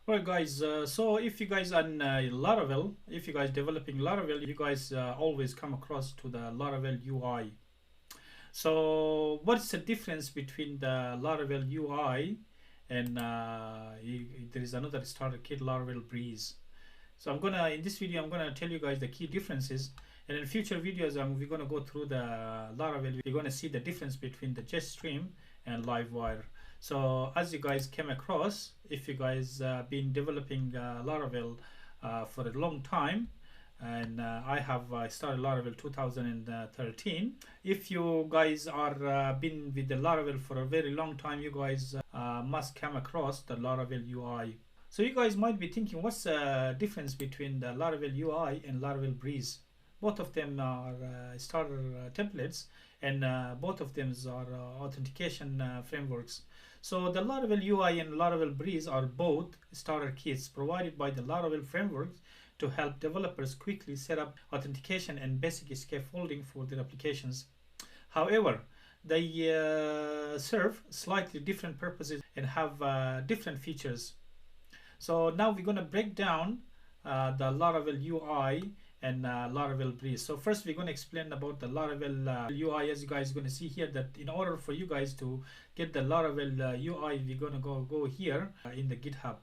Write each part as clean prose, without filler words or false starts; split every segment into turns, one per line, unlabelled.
Alright guys, so if you guys on Laravel, if you guys developing Laravel, you guys always come across to the Laravel UI. So what's the difference between the Laravel UI and there is another starter kit, Laravel Breeze. So in this video I'm gonna tell you guys the key differences, and in future videos we're gonna go through the Laravel. We're gonna see the difference between the Jetstream and Livewire. So as you guys came across, if you guys been developing Laravel for a long time, and I have started Laravel 2013. If you guys are been with the Laravel for a very long time, you guys must come across the Laravel UI. So you guys might be thinking, what's the difference between the Laravel UI and Laravel Breeze? Both of them are starter templates, and both of them are authentication frameworks. So the Laravel UI and Laravel Breeze are both starter kits provided by the Laravel frameworks to help developers quickly set up authentication and basic scaffolding for their applications. However, they serve slightly different purposes and have different features. So now we're going to break down the Laravel UI and Laravel Breeze. So first we're going to explain about the Laravel UI. As you guys are going to see here, that in order for you guys to get the Laravel UI, we're going to go here in the GitHub.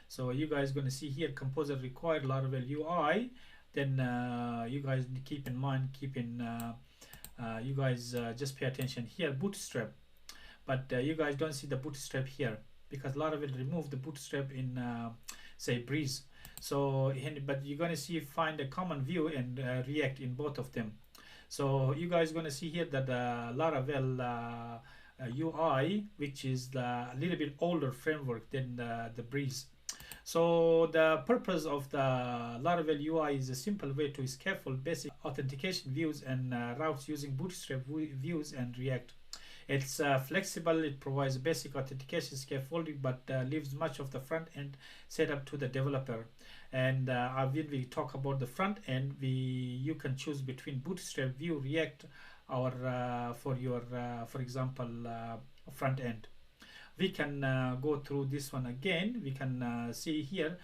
So you guys going to see here composer required Laravel UI. Then you guys keep in mind, you guys just pay attention here, bootstrap. But you guys don't see the bootstrap here because Laravel removed the bootstrap in say Breeze. So but you're going to see find a common view and React in both of them. So you guys going to see here that the Laravel UI, which is a little bit older framework than the Breeze. So the purpose of the Laravel UI is a simple way to scaffold basic authentication views and routes using Bootstrap views and React. It's flexible, it provides basic authentication scaffolding, but leaves much of the front end set up to the developer. And when we talk about the front end, you can choose between Bootstrap, Vue, React, or for your, for example, front end. We can go through this one again. We can see here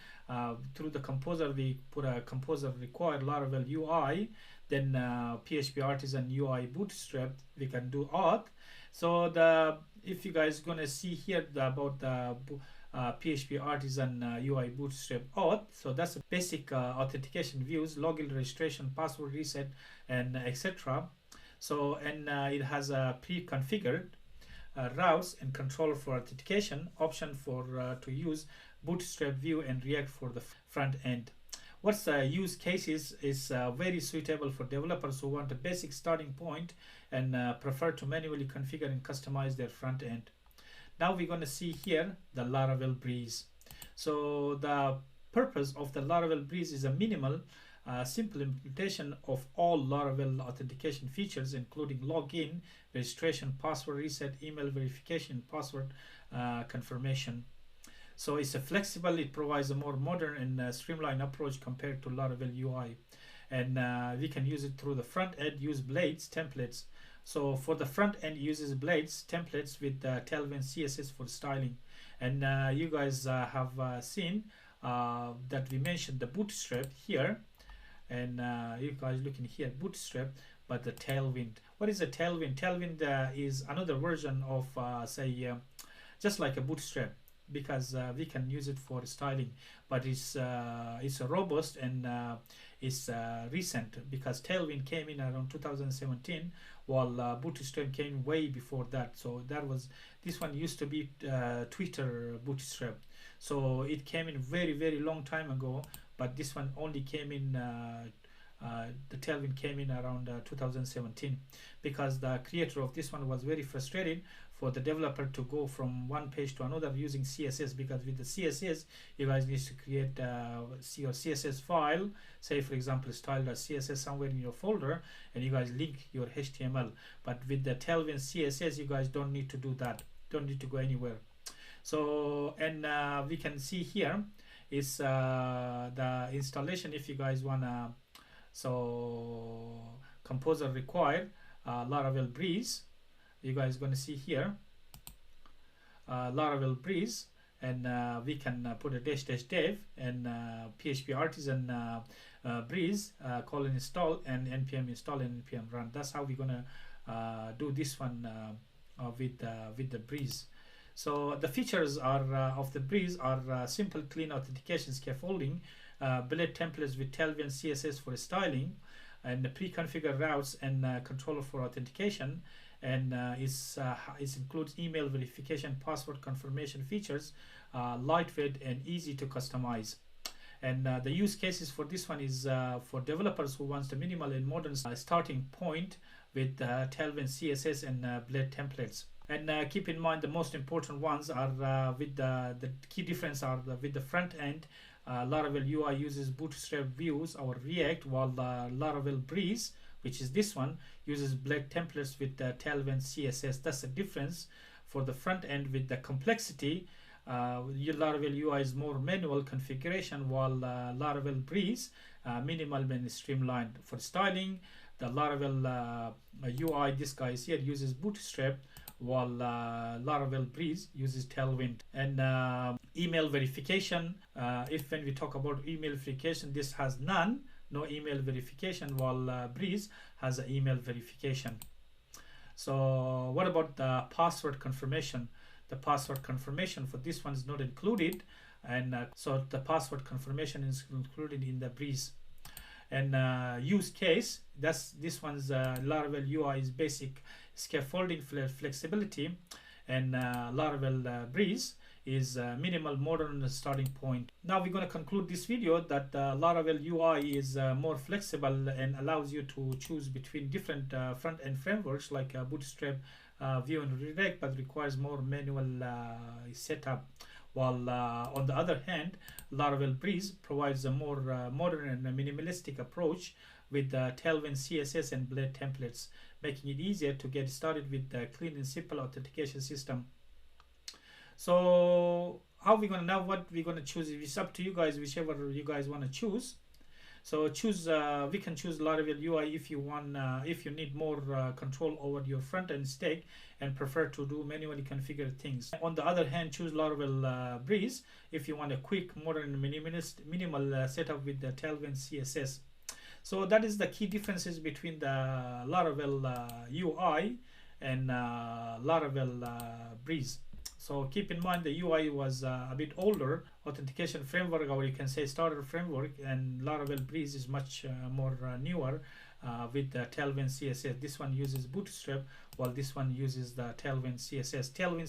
through the composer, we put a composer required Laravel UI, then PHP Artisan UI Bootstrap. We can do auth. So if you guys gonna see here about the PHP Artisan UI Bootstrap auth, so that's a basic authentication views, login, registration, password reset, and etc. So and it has a pre-configured routes and controller for authentication, option for to use Bootstrap, Vue, and React for the front end. What's the use cases is very suitable for developers who want a basic starting point and prefer to manually configure and customize their front end. Now we're going to see here the Laravel Breeze. So the purpose of the Laravel Breeze is a minimal simple implementation of all Laravel authentication features, including login, registration, password reset, email verification, password confirmation. So it's a flexible, it provides a more modern and streamlined approach compared to Laravel UI. And we can use it through the front end, use blades, templates. So for the front end, uses blades, templates with Tailwind CSS for styling. And you guys have seen that we mentioned the Bootstrap here. And you guys looking here, Bootstrap, but the Tailwind. What is a Tailwind? Tailwind is another version of just like a Bootstrap, because we can use it for styling, but it's robust and it's recent, because Tailwind came in around 2017, while Bootstrap came way before that. So this one used to be Twitter Bootstrap, so it came in very long time ago. But this one only came in, the Tailwind came in around 2017, because the creator of this one was very frustrated for the developer to go from one page to another using CSS, because with the CSS you guys need to create your CSS file, say for example style.css somewhere in your folder, and you guys link your HTML. But with the Tailwind CSS you guys don't need to do that, don't need to go anywhere. So and we can see here is the installation. If you guys wanna, so composer required Laravel Breeze, you guys gonna see here Laravel Breeze, and we can put a dash dash dev and PHP artisan breeze colon install and npm install and npm run. That's how we're gonna do this one with the breeze. So the features are of the breeze are simple clean authentication scaffolding, bullet templates with Tailwind CSS for styling, and the pre-configured routes and controller for authentication, and it includes email verification, password confirmation features, lightweight and easy to customize. And the use cases for this one is for developers who wants the minimal and modern starting point with Tailwind CSS and bullet templates. And keep in mind the most important ones are with the key difference are with the front end. Laravel UI uses Bootstrap views or React, while Laravel Breeze, which is this one, uses bullet templates with Tailwind CSS. That's the difference for the front end. With the complexity, Laravel UI is more manual configuration, while Laravel Breeze minimal and streamlined. For styling, the Laravel UI, this guy here, uses Bootstrap, while Laravel Breeze uses Tailwind. And email verification, if when we talk about email verification, this has no email verification, while Breeze has an email verification. So what about the password confirmation? The password confirmation for this one is not included, and so the password confirmation is included in the Breeze. And use case, this one's Laravel UI is basic scaffolding flexibility, and Laravel Breeze is minimal modern starting point. Now we're going to conclude this video that Laravel UI is more flexible and allows you to choose between different front-end frameworks like Bootstrap, Vue and React, but requires more manual setup. While on the other hand, Laravel Breeze provides a more modern and minimalistic approach with Tailwind CSS and bullet templates, making it easier to get started with the clean and simple authentication system. So how we gonna now what we're gonna choose? It's up to you guys, whichever you guys want to choose. So choose. We can choose Laravel UI if you want. If you need more control over your front end stack and prefer to do manually configured things. On the other hand, choose Laravel Breeze if you want a quick, modern, minimal setup with the Tailwind CSS. So that is the key differences between the Laravel UI and Laravel Breeze. So keep in mind the UI was a bit older authentication framework, or you can say starter framework, and Laravel Breeze is much more newer with the Tailwind CSS. This one uses Bootstrap, while this one uses the Tailwind CSS. Tailwind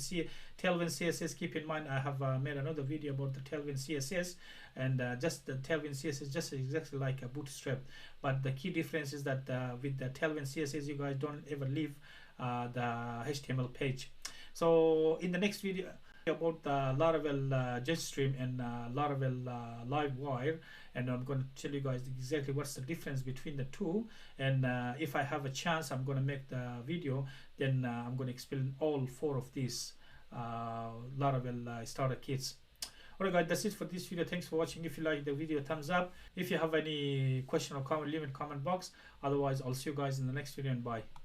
CSS, keep in mind I have made another video about the Tailwind CSS, and just the Tailwind CSS just exactly like a Bootstrap, but the key difference is that with the Tailwind CSS you guys don't ever leave the HTML page. So in the next video about the Laravel Jetstream and Laravel Livewire, and I'm going to tell you guys exactly what's the difference between the two, and if I have a chance I'm going to make the video, then I'm going to explain all four of these Laravel starter kits. Alright guys, that's it for this video. Thanks for watching. If you like the video, thumbs up. If you have any question or comment, leave in the comment box. Otherwise I'll see you guys in the next video, and bye.